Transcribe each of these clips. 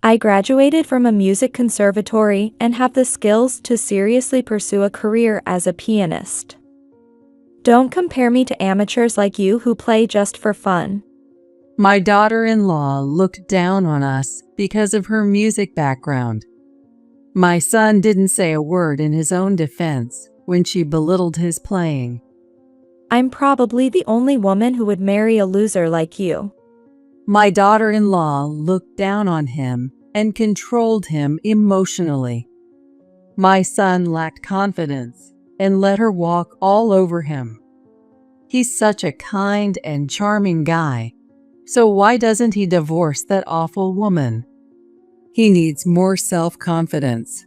I graduated from a music conservatory and have the skills to seriously pursue a career as a pianist. Don't compare me to amateurs like you who play just for fun. My daughter-in-law looked down on us because of her music background. My son didn't say a word in his own defense when she belittled his playing. I'm probably the only woman who would marry a loser like you. My daughter-in-law looked down on him and controlled him emotionally. My son lacked confidence and let her walk all over him. He's such a kind and charming guy, so why doesn't he divorce that awful woman? He needs more self-confidence.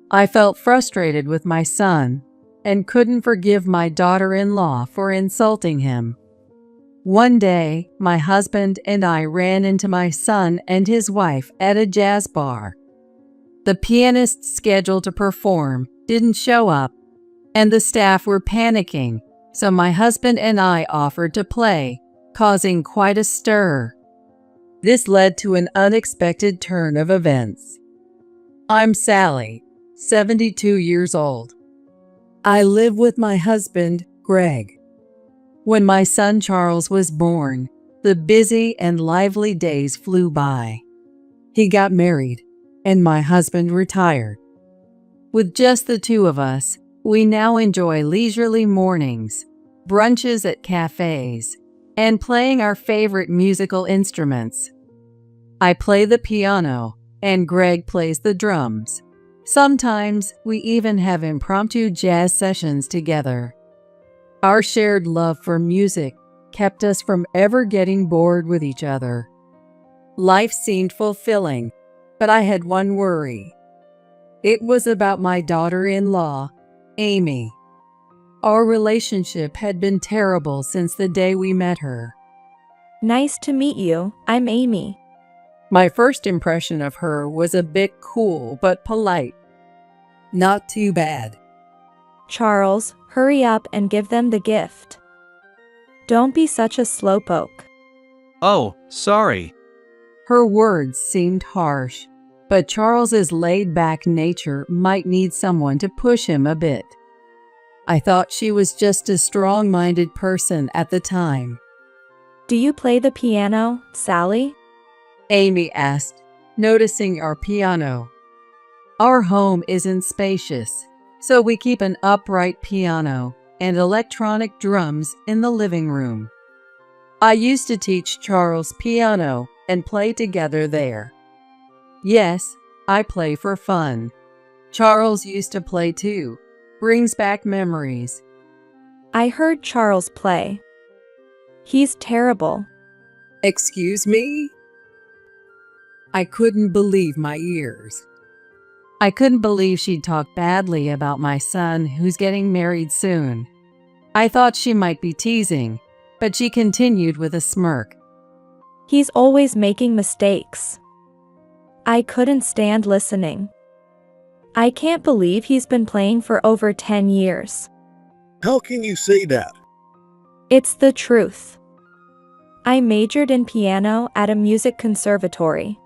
I felt frustrated with my son and couldn't forgive my daughter-in-law for insulting him. One day, my husband and I ran into my son and his wife at a jazz bar. The pianist scheduled to perform didn't show up, and the staff were panicking, so my husband and I offered to play, causing quite a stir. This led to an unexpected turn of events. I'm Sally, 72 years old. I live with my husband, Greg. When my son Charles was born, the busy and lively days flew by. He got married, and my husband retired. With just the two of us, we now enjoy leisurely mornings, brunches at cafes, and playing our favorite musical instruments. I play the piano, and Greg plays the drums. Sometimes we even have impromptu jazz sessions together. Our shared love for music kept us from ever getting bored with each other. Life seemed fulfilling, but I had one worry. It was about my daughter-in-law, Amy. Our relationship had been terrible since the day we met her. Nice to meet you, I'm Amy. My first impression of her was a bit cool but polite. Not too bad. Charles, hurry up and give them the gift. Don't be such a slowpoke. Oh, sorry. Her words seemed harsh, but Charles's laid-back nature might need someone to push him a bit. I thought she was just a strong-minded person at the time. Do you play the piano, Sally? Amy asked, noticing our piano. Our home isn't spacious, so we keep an upright piano and electronic drums in the living room. I used to teach Charles piano and play together there. Yes, I play for fun. Charles used to play too. Brings back memories. I heard Charles play. He's terrible. Excuse me? I couldn't believe my ears. I couldn't believe she'd talk badly about my son who's getting married soon. I thought she might be teasing, but she continued with a smirk. He's always making mistakes. I couldn't stand listening. I can't believe he's been playing for over 10 years. How can you say that? It's the truth. I majored in piano at a music conservatory.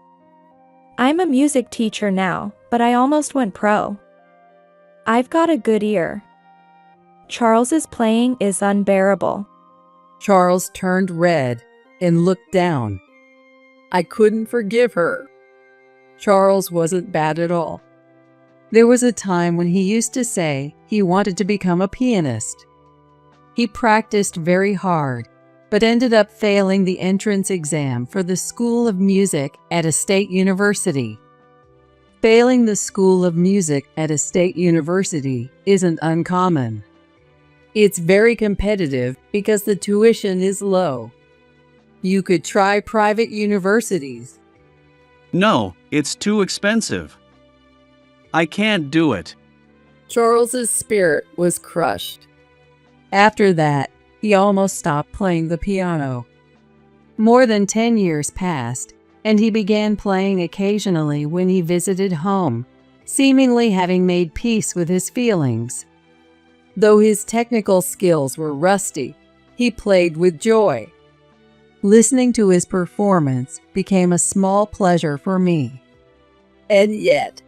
I'm a music teacher now, but I almost went pro. I've got a good ear. Charles's playing is unbearable. Charles turned red and looked down. I couldn't forgive her. Charles wasn't bad at all. There was a time when he used to say he wanted to become a pianist. He practiced very hard, but ended up failing the entrance exam for the School of Music at a state university. Failing the School of Music at a state university isn't uncommon. It's very competitive because the tuition is low. You could try private universities. No, it's too expensive. I can't do it. Charles's spirit was crushed. After that, he almost stopped playing the piano. More than 10 years passed, and he began playing occasionally when he visited home, seemingly having made peace with his feelings. Though his technical skills were rusty, he played with joy. Listening to his performance became a small pleasure for me. And yet,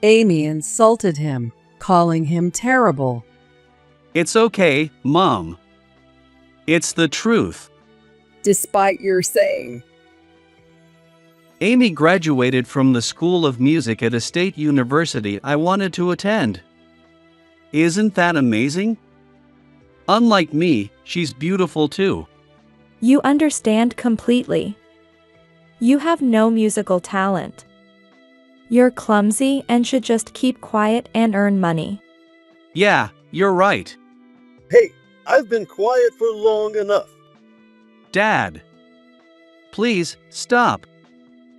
Amy insulted him, calling him terrible. It's okay, Mom. It's the truth. Despite your saying, Amy graduated from the School of Music at a state university I wanted to attend. Isn't that amazing? Unlike me, she's beautiful too. You understand completely. You have no musical talent. You're clumsy and should just keep quiet and earn money. Yeah, you're right. Hey, I've been quiet for long enough. Dad. Please, stop.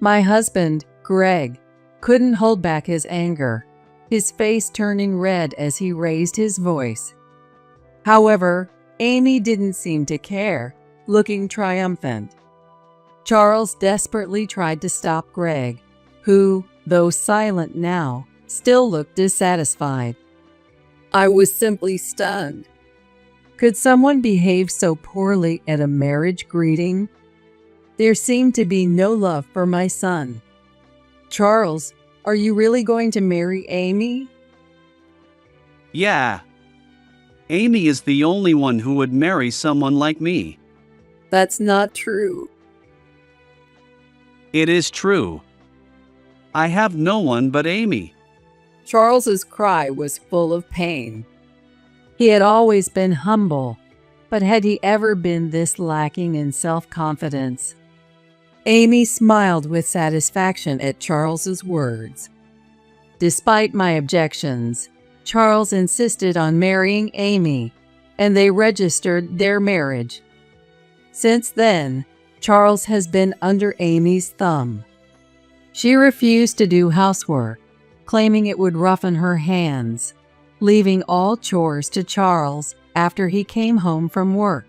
my husband, Greg, couldn't hold back his anger, his face turning red as he raised his voice. However, Amy didn't seem to care, looking triumphant. Charles desperately tried to stop Greg, who, though silent now, still looked dissatisfied. I was simply stunned. Could someone behave so poorly at a marriage greeting? There seemed to be no love for my son. Charles, are you really going to marry Amy? Yeah. Amy is the only one who would marry someone like me. That's not true. It is true. I have no one but Amy. Charles's cry was full of pain. He had always been humble, but had he ever been this lacking in self-confidence? Amy smiled with satisfaction at Charles's words. Despite my objections, Charles insisted on marrying Amy, and they registered their marriage. Since then, Charles has been under Amy's thumb. She refused to do housework, claiming it would roughen her hands, leaving all chores to Charles after he came home from work.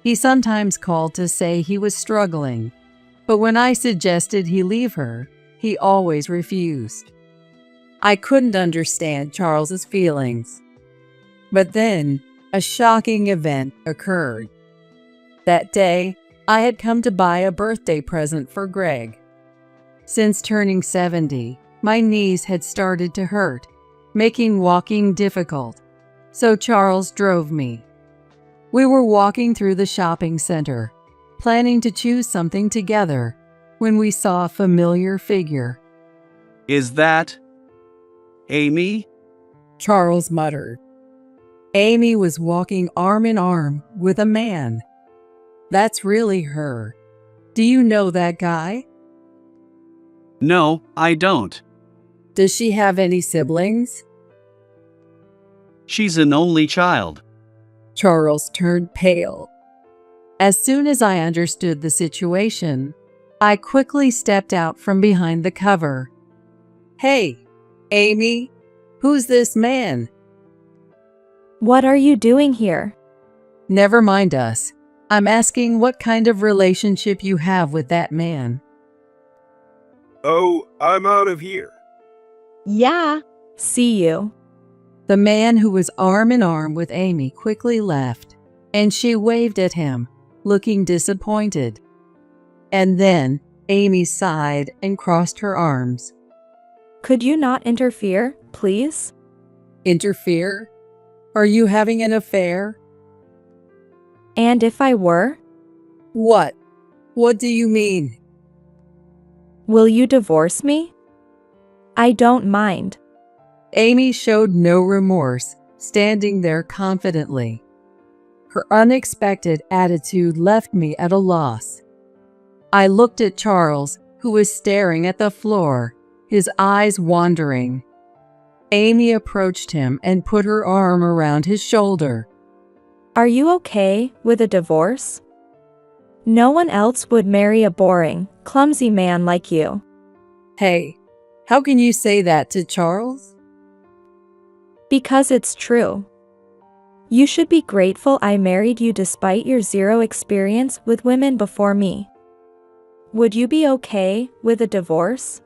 He sometimes called to say he was struggling, but when I suggested he leave her, he always refused. I couldn't understand Charles's feelings. But then, a shocking event occurred. That day, I had come to buy a birthday present for Greg. Since turning 70, my knees had started to hurt, making walking difficult, so Charles drove me. We were walking through the shopping center, planning to choose something together, when we saw a familiar figure. Is that Amy? Charles muttered. Amy was walking arm in arm with a man. That's really her. Do you know that guy? No, I don't. Does she have any siblings? She's an only child. Charles turned pale. As soon as I understood the situation, I quickly stepped out from behind the cover. Hey, Amy, who's this man? What are you doing here? Never mind us. I'm asking what kind of relationship you have with that man. Oh, I'm out of here. Yeah. See you. The man who was arm in arm with Amy quickly left, and she waved at him, looking disappointed. And then Amy sighed and crossed her arms. Could you not interfere, please? Interfere? Are you having an affair? And if I were? What? What do you mean? Will you divorce me? I don't mind. Amy showed no remorse, standing there confidently. Her unexpected attitude left me at a loss. I looked at Charles, who was staring at the floor, his eyes wandering. Amy approached him and put her arm around his shoulder. Are you okay with a divorce? No one else would marry a boring, clumsy man like you. Hey, how can you say that to Charles? Because it's true. You should be grateful I married you despite your zero experience with women before me. Would you be okay with a divorce?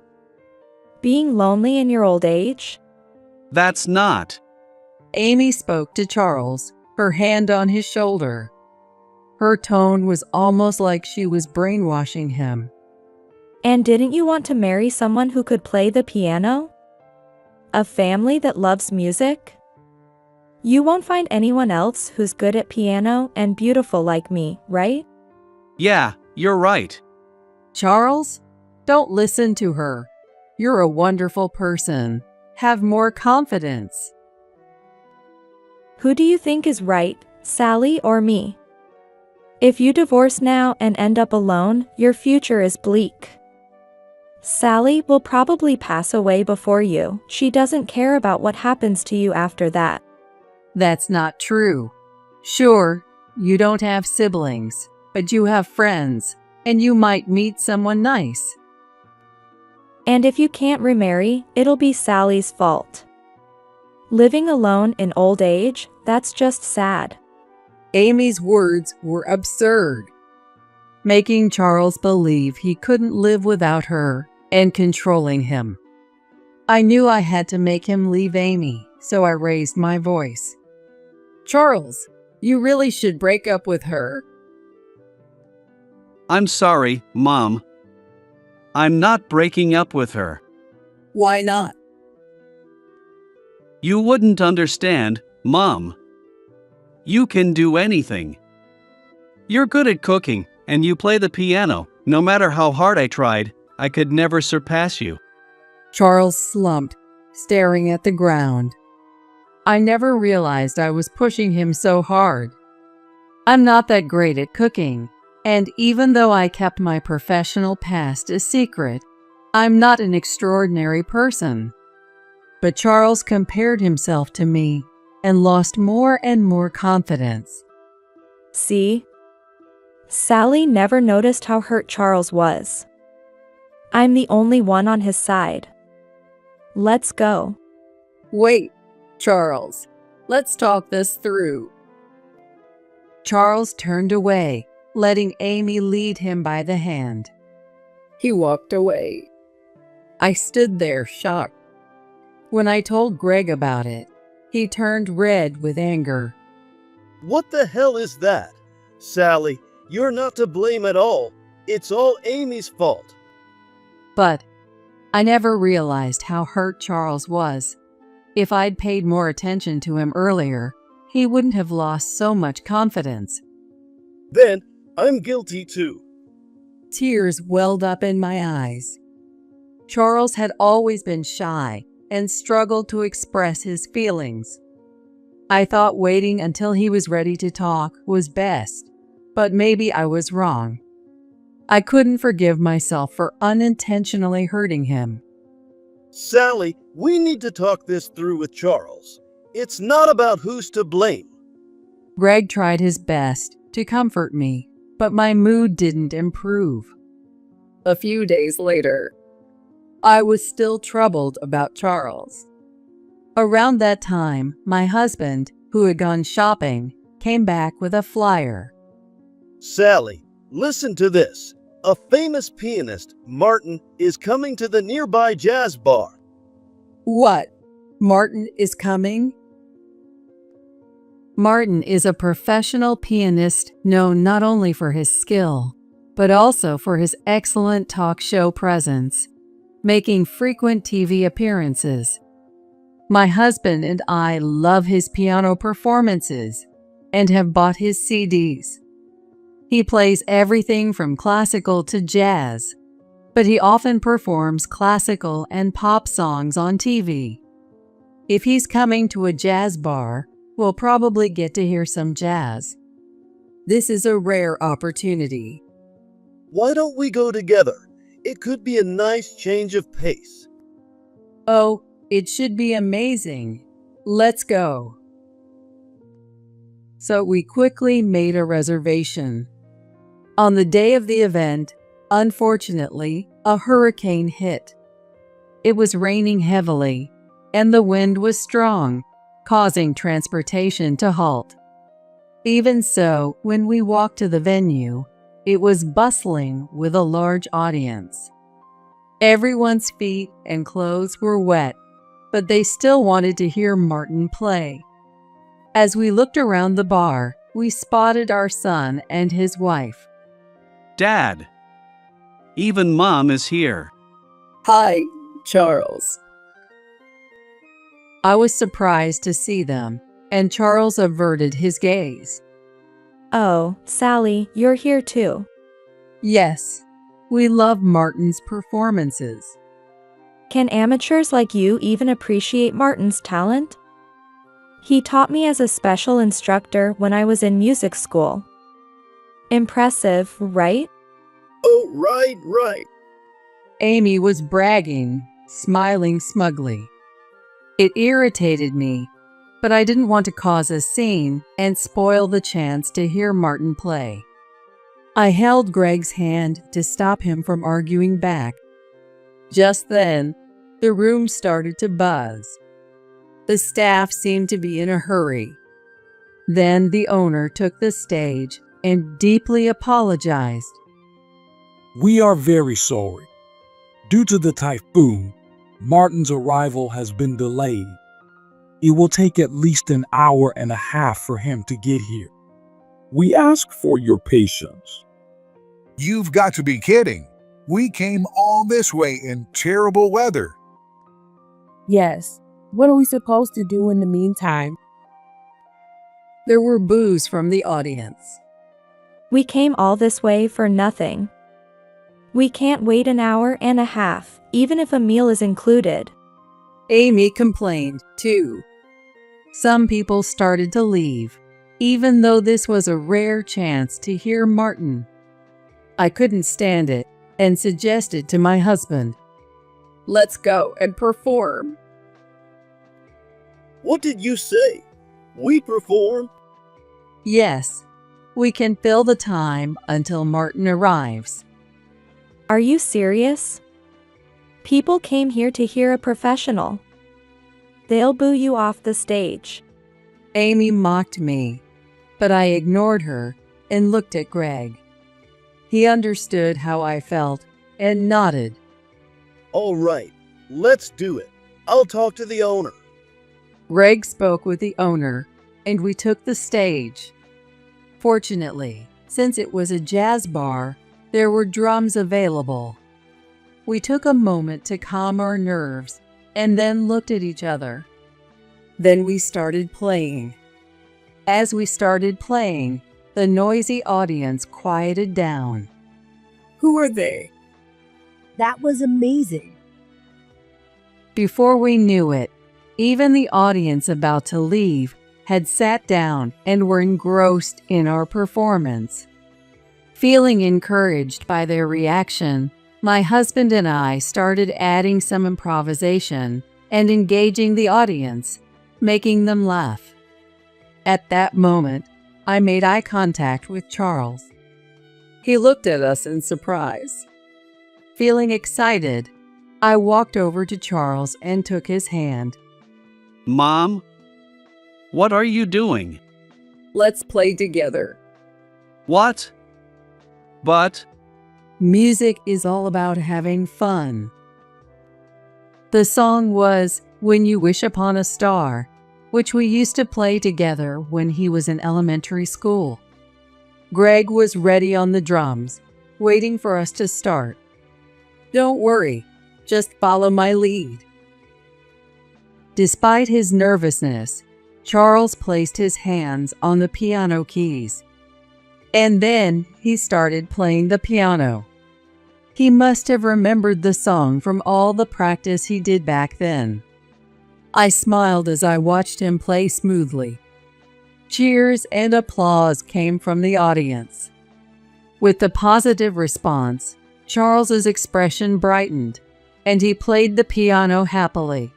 Being lonely in your old age? That's not. Amy spoke to Charles, her hand on his shoulder. Her tone was almost like she was brainwashing him. And didn't you want to marry someone who could play the piano? A family that loves music? You won't find anyone else who's good at piano and beautiful like me, right? Yeah, you're right. Charles, don't listen to her. You're a wonderful person. Have more confidence. Who do you think is right, Sally or me? If you divorce now and end up alone, your future is bleak. Sally will probably pass away before you. She doesn't care about what happens to you after that. That's not true. Sure, you don't have siblings, but you have friends, and you might meet someone nice. And if you can't remarry, it'll be Sally's fault. Living alone in old age, that's just sad. Amy's words were absurd, making Charles believe he couldn't live without her and controlling him. I knew I had to make him leave Amy, so I raised my voice. Charles, you really should break up with her. I'm sorry, Mom. I'm not breaking up with her. Why not? You wouldn't understand, Mom. You can do anything. You're good at cooking, and you play the piano. No matter how hard I tried, I could never surpass you. Charles slumped, staring at the ground. I never realized I was pushing him so hard. I'm not that great at cooking, and even though I kept my professional past a secret, I'm not an extraordinary person. But Charles compared himself to me and lost more and more confidence. See? Sally never noticed how hurt Charles was. I'm the only one on his side. Let's go. Wait, Charles. Let's talk this through. Charles turned away, letting Amy lead him by the hand. He walked away. I stood there, shocked. When I told Greg about it, he turned red with anger. What the hell is that? Sally, you're not to blame at all. It's all Amy's fault. But I never realized how hurt Charles was. If I'd paid more attention to him earlier, he wouldn't have lost so much confidence. Then, I'm guilty too. Tears welled up in my eyes. Charles had always been shy and struggled to express his feelings. I thought waiting until he was ready to talk was best, but maybe I was wrong. I couldn't forgive myself for unintentionally hurting him. Sally, we need to talk this through with Charles. It's not about who's to blame. Greg tried his best to comfort me, but my mood didn't improve. A few days later, I was still troubled about Charles. Around that time, my husband, who had gone shopping, came back with a flyer. Sally, listen to this. A famous pianist, Martin, is coming to the nearby jazz bar. What? Martin is coming? Martin is a professional pianist known not only for his skill, but also for his excellent talk show presence, making frequent TV appearances. My husband and I love his piano performances and have bought his CDs. He plays everything from classical to jazz, but he often performs classical and pop songs on TV. If he's coming to a jazz bar, we'll probably get to hear some jazz. This is a rare opportunity. Why don't we go together? It could be a nice change of pace. Oh, it should be amazing. Let's go. So we quickly made a reservation. On the day of the event, unfortunately, a hurricane hit. It was raining heavily, and the wind was strong, causing transportation to halt. Even so, when we walked to the venue, it was bustling with a large audience. Everyone's feet and clothes were wet, but they still wanted to hear Martin play. As we looked around the bar, we spotted our son and his wife. Dad! Even Mom is here. Hi, Charles. I was surprised to see them, and Charles averted his gaze. Oh, Sally, you're here too. Yes, we love Martin's performances. Can amateurs like you even appreciate Martin's talent? He taught me as a special instructor when I was in music school. Impressive, right? Oh, right. Amy was bragging, smiling smugly. It irritated me, but I didn't want to cause a scene and spoil the chance to hear Martin play. I held Greg's hand to stop him from arguing back. Just then, the room started to buzz. The staff seemed to be in a hurry. Then the owner took the stage and deeply apologized. We are very sorry. Due to the typhoon, Martin's arrival has been delayed. It will take at least an hour and a half for him to get here. We ask for your patience. You've got to be kidding. We came all this way in terrible weather. Yes. What are we supposed to do in the meantime? There were boos from the audience. We came all this way for nothing. We can't wait an hour and a half, even if a meal is included. Amy complained, too. Some people started to leave, even though this was a rare chance to hear Martin. I couldn't stand it and suggested to my husband, Let's go and perform. What did you say? We perform? yes, we can fill the time until Martin arrives. Are you serious? People came here to hear a professional. They'll boo you off the stage. Amy mocked me, but I ignored her and looked at Greg. He understood how I felt and nodded. All right, let's do it. I'll talk to the owner. Greg spoke with the owner, and we took the stage. Fortunately, since it was a jazz bar, there were drums available. We took a moment to calm our nerves and then looked at each other. Then we started playing. As we started playing, the noisy audience quieted down. Who are they? That was amazing. Before we knew it, even the audience about to leave had sat down and were engrossed in our performance. Feeling encouraged by their reaction, my husband and I started adding some improvisation and engaging the audience, making them laugh. At that moment, I made eye contact with Charles. He looked at us in surprise. Feeling excited, I walked over to Charles and took his hand. Mom? What are you doing? Let's play together. What? But, Music is all about having fun. The song was When You Wish Upon a Star, which we used to play together when he was in elementary school. Greg was ready on the drums, waiting for us to start. Don't worry, just follow my lead. Despite his nervousness, Charles placed his hands on the piano keys. And then he started playing the piano. He must have remembered the song from all the practice he did back then. I smiled as I watched him play smoothly. Cheers and applause came from the audience. With the positive response, Charles's expression brightened, and he played the piano happily.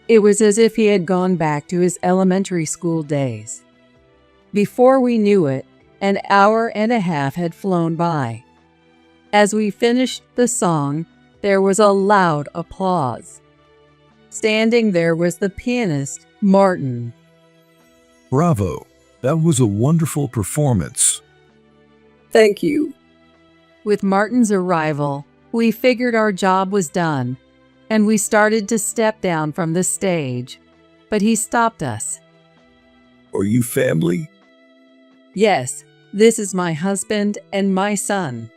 It was as if he had gone back to his elementary school days. Before we knew it, an hour and a half had flown by. As we finished the song, there was a loud applause. Standing there was the pianist, Martin. Bravo! That was a wonderful performance. Thank you. With Martin's arrival, we figured our job was done, and we started to step down from the stage, but he stopped us. Are you family? Yes, this is my husband and my son.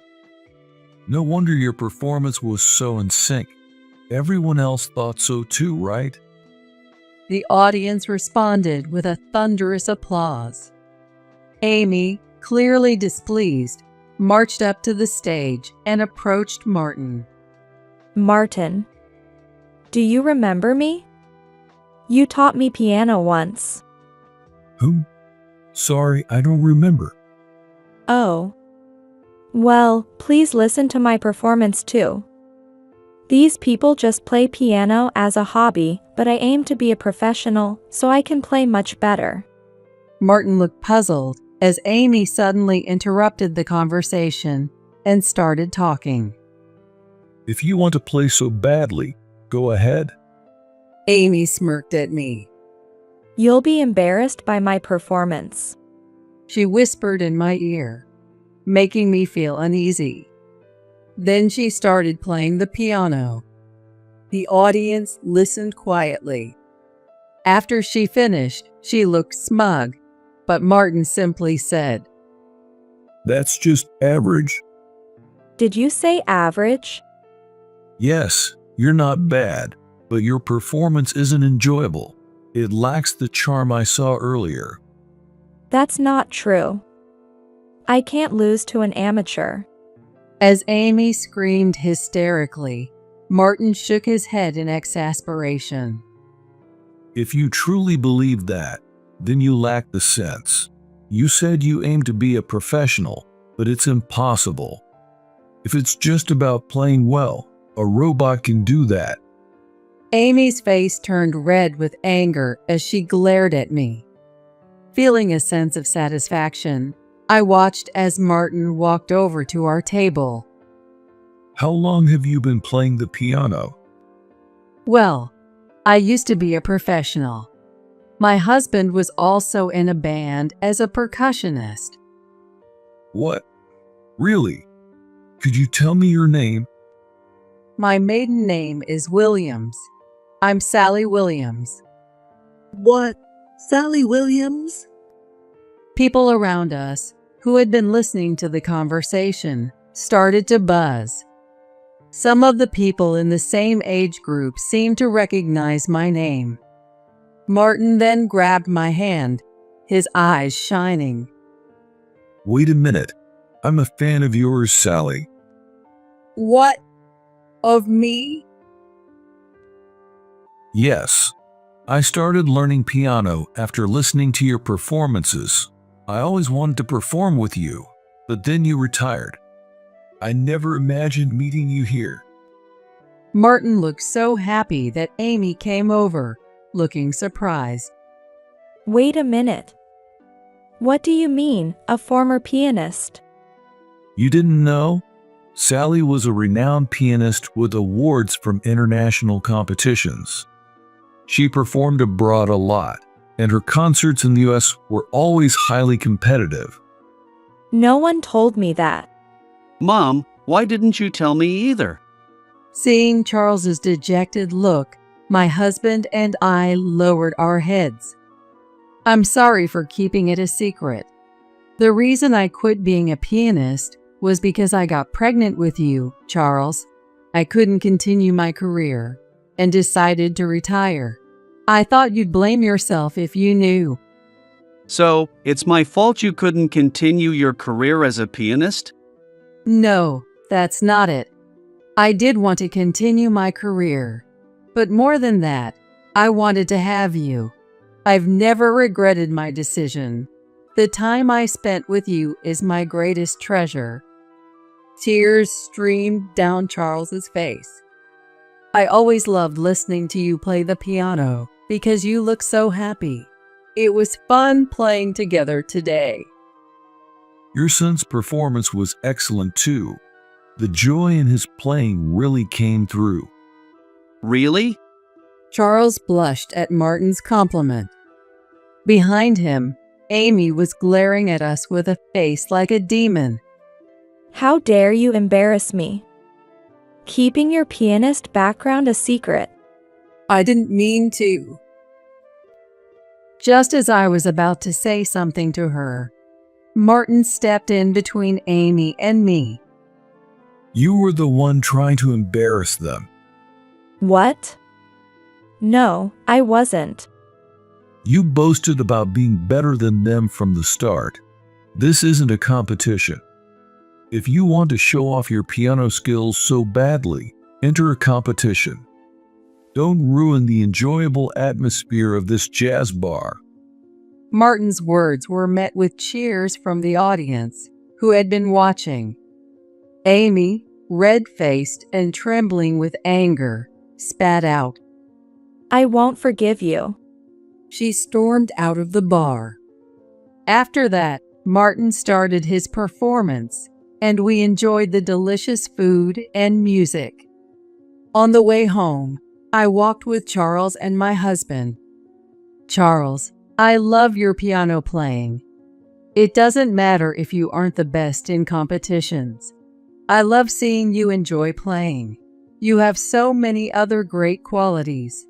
No wonder your performance was so in sync. Everyone else thought so too, right? The audience responded with a thunderous applause. Amy, clearly displeased, marched up to the stage and approached Martin. Martin, do you remember me? You taught me piano once. Who? Sorry, I don't remember. Oh. Well, please listen to my performance too. These people just play piano as a hobby, but I aim to be a professional, so I can play much better. Martin looked puzzled as Amy suddenly interrupted the conversation and started talking. If you want to play so badly, go ahead. Amy smirked at me. You'll be embarrassed by my performance. She whispered in my ear, making me feel uneasy. Then she started playing the piano. The audience listened quietly. After she finished, she looked smug, but Martin simply said, That's just average. Did you say average? Yes, you're not bad, but your performance isn't enjoyable. It lacks the charm I saw earlier. That's not true. I can't lose to an amateur. As Amy screamed hysterically, Martin shook his head in exasperation. If you truly believe that, then you lack the sense. You said you aim to be a professional, but it's impossible. If it's just about playing well, a robot can do that. Amy's face turned red with anger as she glared at me. Feeling a sense of satisfaction, I watched as Martin walked over to our table. How long have you been playing the piano? Well, I used to be a professional. My husband was also in a band as a percussionist. What? Really? Could you tell me your name? My maiden name is Williams. I'm Sally Williams. What? Sally Williams? People around us, who had been listening to the conversation, started to buzz. Some of the people in the same age group seemed to recognize my name. Martin then grabbed my hand, his eyes shining. Wait a minute. I'm a fan of yours, Sally. What? Of me? Yes. I started learning piano after listening to your performances. I always wanted to perform with you, but then you retired. I never imagined meeting you here. Martin looked so happy that Amy came over, looking surprised. Wait a minute. What do you mean, a former pianist? You didn't know? Sally was a renowned pianist with awards from international competitions. She performed abroad a lot, and her concerts in the US were always highly competitive. No one told me that. Mom, why didn't you tell me either? Seeing Charles's dejected look, my husband and I lowered our heads. I'm sorry for keeping it a secret. The reason I quit being a pianist was because I got pregnant with you, Charles. I couldn't continue my career and decided to retire. I thought you'd blame yourself if you knew. So, it's my fault you couldn't continue your career as a pianist? No, that's not it. I did want to continue my career. But more than that, I wanted to have you. I've never regretted my decision. The time I spent with you is my greatest treasure. Tears streamed down Charles's face. I always loved listening to you play the piano because you look so happy. It was fun playing together today. Your son's performance was excellent too. The joy in his playing really came through. Really? Charles blushed at Martin's compliment. Behind him, Amy was glaring at us with a face like a demon. How dare you embarrass me? Keeping your pianist background a secret. I didn't mean to. Just as I was about to say something to her, Martin stepped in between Amy and me. You were the one trying to embarrass them. What? No, I wasn't. You boasted about being better than them from the start. This isn't a competition. If you want to show off your piano skills so badly, enter a competition. Don't ruin the enjoyable atmosphere of this jazz bar. Martin's words were met with cheers from the audience, who had been watching. Amy, red-faced and trembling with anger, spat out. I won't forgive you. She stormed out of the bar. After that, Martin started his performance, and we enjoyed the delicious food and music. On the way home, I walked with Charles and my husband. Charles, I love your piano playing. It doesn't matter if you aren't the best in competitions. I love seeing you enjoy playing. You have so many other great qualities.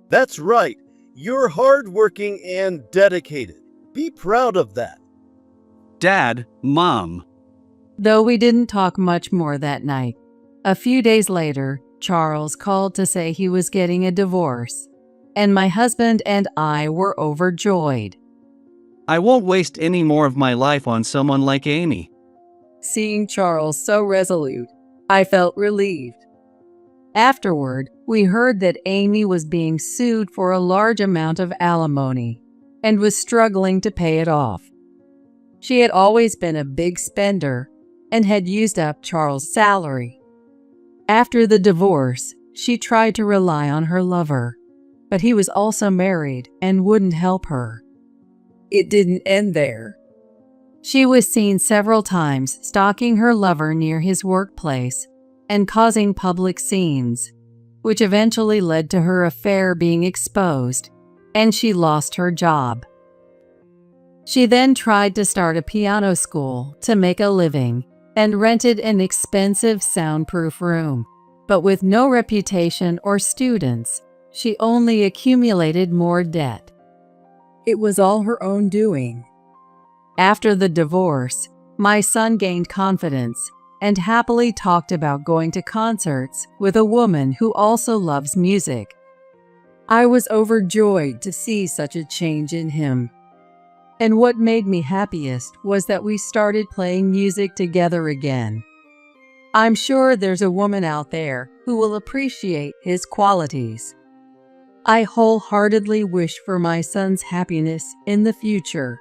That's right. You're hardworking and dedicated. Be proud of that. Dad, Mom. Though we didn't talk much more that night. A few days later, Charles called to say he was getting a divorce, and my husband and I were overjoyed. I won't waste any more of my life on someone like Amy. Seeing Charles so resolute, I felt relieved. Afterward, we heard that Amy was being sued for a large amount of alimony and was struggling to pay it off. She had always been a big spender and had used up Charles' salary. After the divorce, she tried to rely on her lover, but he was also married and wouldn't help her. It didn't end there. She was seen several times stalking her lover near his workplace and causing public scenes, which eventually led to her affair being exposed, and she lost her job. She then tried to start a piano school to make a living and rented an expensive soundproof room, but with no reputation or students, she only accumulated more debt. It was all her own doing. After the divorce, my son gained confidence and happily talked about going to concerts with a woman who also loves music. I was overjoyed to see such a change in him. And what made me happiest was that we started playing music together again. I'm sure there's a woman out there who will appreciate his qualities. I wholeheartedly wish for my son's happiness in the future.